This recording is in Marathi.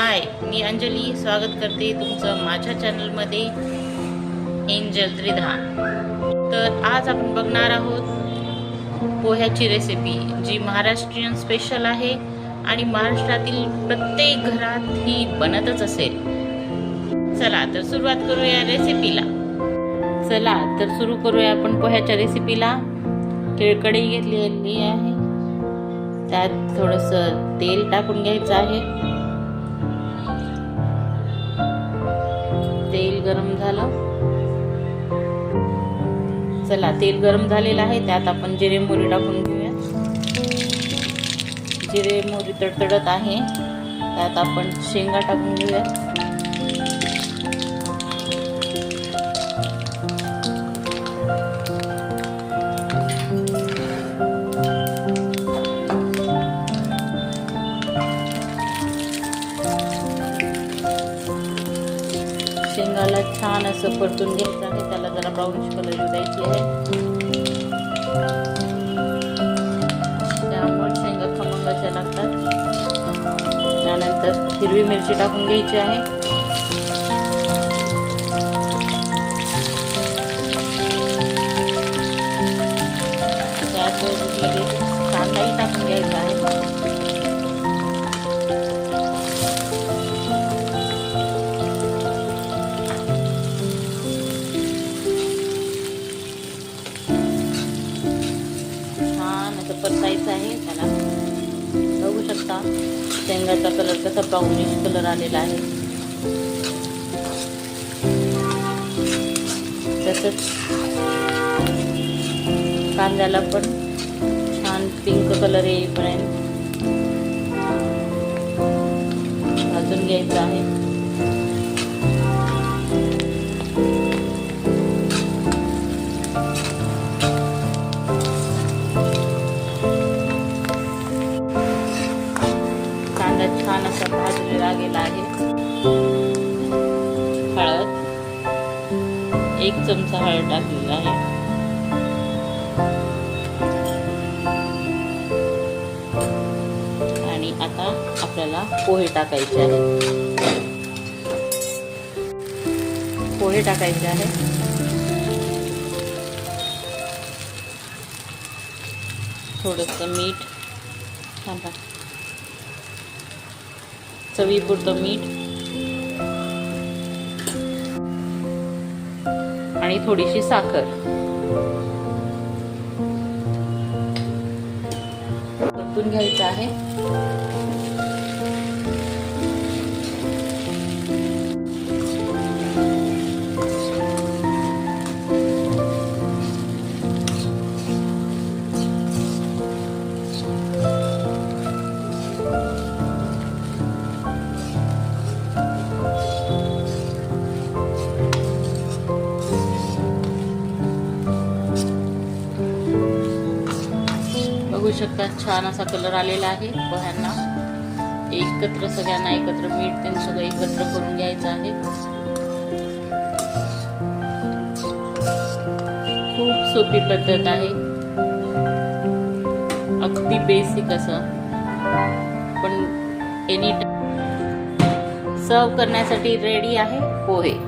हाय, मी अंजली स्वागत करते तुमचं माझ्या चॅनलमध्ये एंजल त्रिधान। तर आज आपण बघणार आहोत पोह्याची रेसिपी, जी महाराष्ट्रीयन स्पेशल आहे आणि महाराष्ट्रातील प्रत्येक घरात ही बनतच असेल। चला तर सुरुवात करूया रेसिपीला। सुरू करूया आपण पोह्याच्या रेसिपीला। कढई घेतलेली आहे, त्यात थोडंसं तेल टाकून घ्यायचं आहे। तेल गरम झालं। चला, तेल गरम झालेलं आहे, त्यात आपण जिरे मोहरी टाकून घेऊया। जिरे मोहरी तडतडत आहे, त्यात आपण शेंगा टाकून घेऊया। शेंगाला छान असं परतून घ्यायचं आहे, त्याला जरा ब्राउनिश कलर येऊ द्यायची आहे। त्यामुळे शेंगा खमंग अशा लागतात। त्यानंतर हिरवी मिरची टाकून घ्यायची आहे। त्यात लगेच कांदाही टाकून घ्यायचा आहे। परतायचं आहे त्याला। बघू शकता शेंगाचा कलर कसा ब्राउनिश कलर आलेला आहे। तसंच कांद्याला पण छान पिंक कलर येईपर्यंत भाजून घ्यायचं आहे। छान असा भाजलेला गेला आहे। हळद 1 चमचा हळद टाकलेला आहे। आणि आता आपल्याला पोहे टाकायचे आहेत। पोहे टाकायचे आहे। थोडंसं मीठ, चवीपुरतं मीठ आणि थोडीशी साखर परतून घ्यायचं आहे। बघू शकता छान असा कलर आलेला आहे पोह्यांना। एकत्र सगळ्यांना एकत्र मीठ ते सगळं एकत्र करून घ्यायचं आहे। खूप सोपी पद्धत आहे, अगदी बेसिक असं, पण एनी सर्व करण्यासाठी रेडी आहे पोहे।